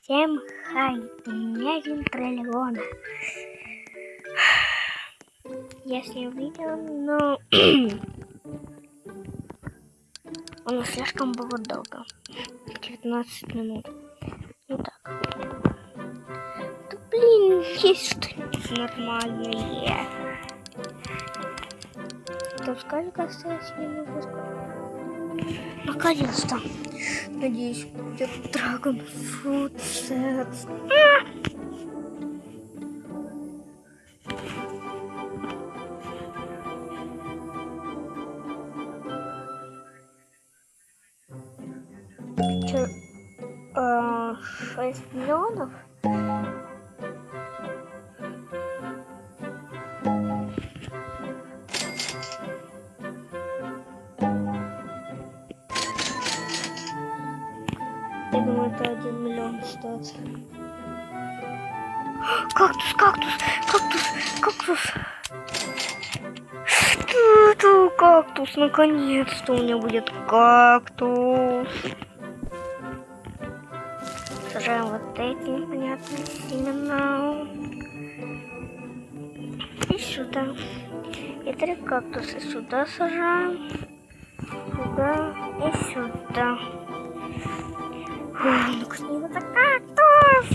Всем хай, у меня 1 триллион. Я снял видео, но оно слишком было долго. 19 минут. Ну так. Да блин, есть что-нибудь нормальное. То сколько осталось минут? Наконец-то. Надеюсь, будет Dragon Fruit Set. Че, 6 миллионов? Я думаю, это 1 миллион стоит. Кактус, кактус, кактус, кактус. Что это кактус? Наконец-то у меня будет кактус. Сажаем вот эти непонятные семена. И сюда. И 3 кактуса сюда сажаем. Сюда и сюда. Ну-ка, это кактус.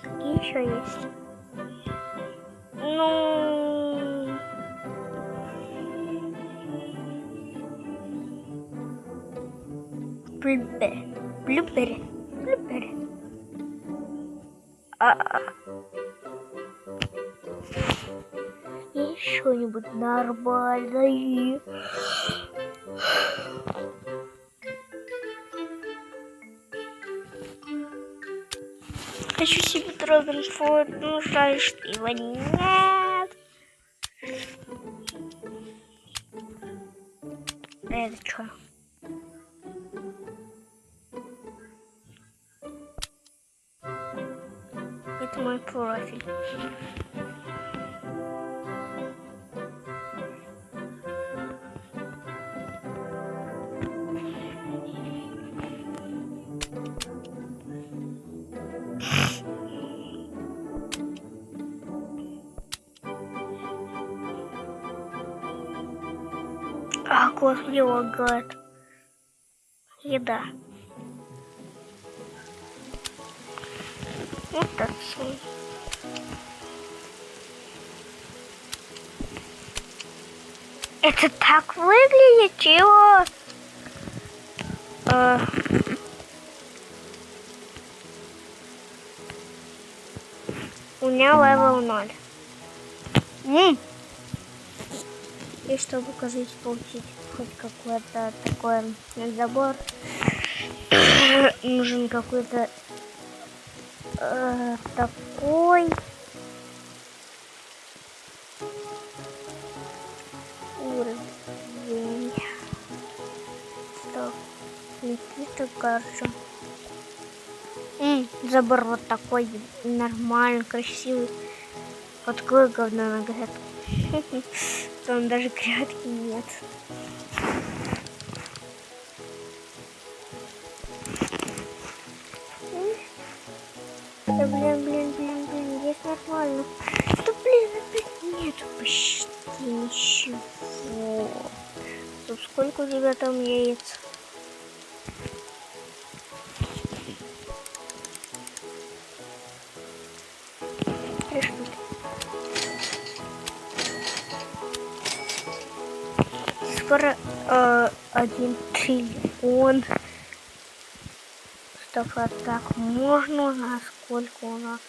Какие еще есть? Ну... Блюбери. И что-нибудь нормальное. Хочу себе Dragon Fruit, но жаль, что его нет. Это что? Это мой профиль. А, господи, лагает. Еда. Вот так. Это так выглядит, чего? У меня левел 0. И чтобы, кажется, получить хоть какой-то такой забор, нужен какой-то такой уровень. Что? Никита, кажется. Забор вот такой нормальный, красивый. Вот такое говно на грядку. Там даже грядки нет. Да блин, здесь нормально. Да блин, опять нету почти ничего. Стоп, сколько у тебя там яиц? Скоро 1 триллион. Стоп, а так можно у нас? Сколько у нас?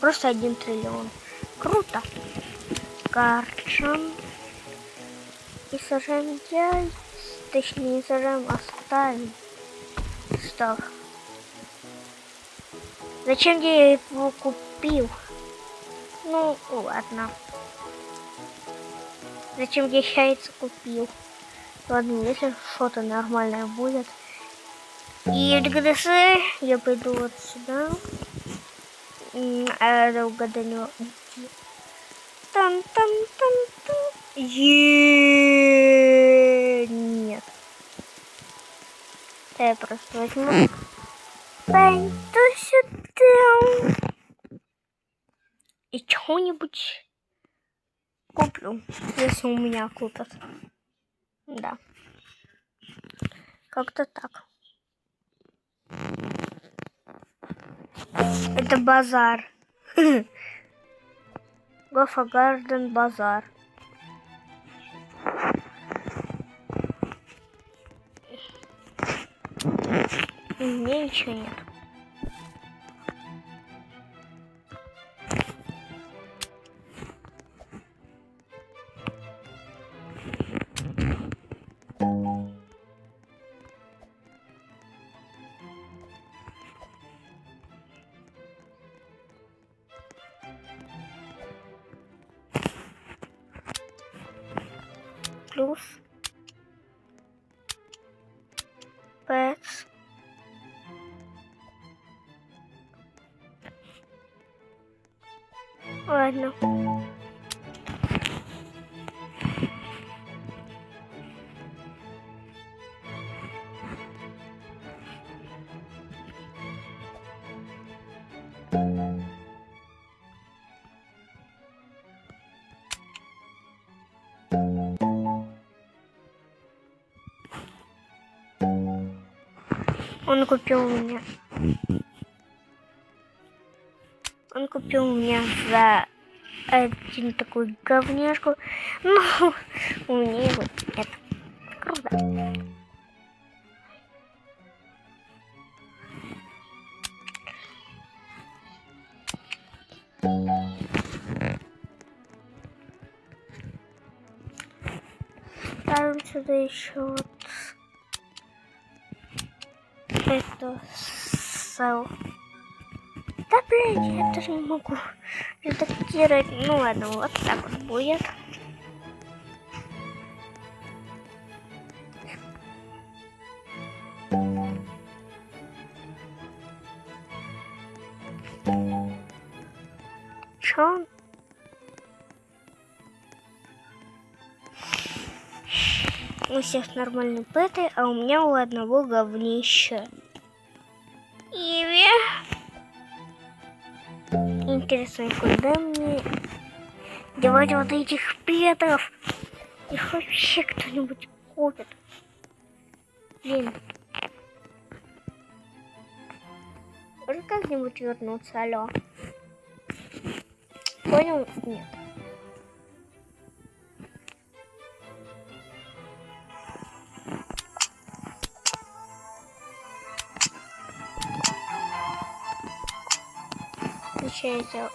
Просто 1 триллион. Круто. Карчем. И сажаем яйца. Точнее, не сажаем, а ставим. Стоп. Зачем я его купил? Ну, ладно. Зачем я яйца купил? Ладно, если что-то нормальное будет. И в ДГДС я пойду вот сюда. Долго до него идти. Там. Нет. Я просто возьму. Пойду сюда. И чего-нибудь куплю, если у меня купят. Да. Как-то так. Это базар. Гофа Гарден базар. У меня ничего нет. Плюс. Pets. Ладно. Он купил меня. Он купил меня за один такой говняшку. Ну, у меня его нет. Круто. Ставим сюда еще вот это сел. Да блин, я даже не могу редактировать. Ну ладно, вот так вот будет. Чё? У всех нормальные пэты, а у меня у одного говнища. Иви. Интересно, куда мне девать вот этих петов? Их вообще кто-нибудь купит? Блин. Может как-нибудь вернуться, алло? Понял? Нет. Включайте.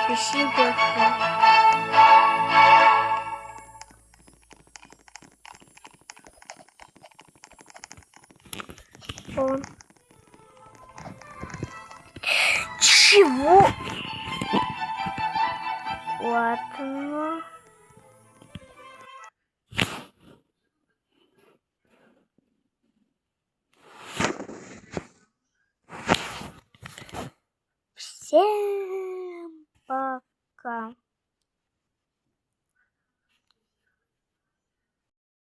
Спасибо. Он. Чего? Ладно. Всем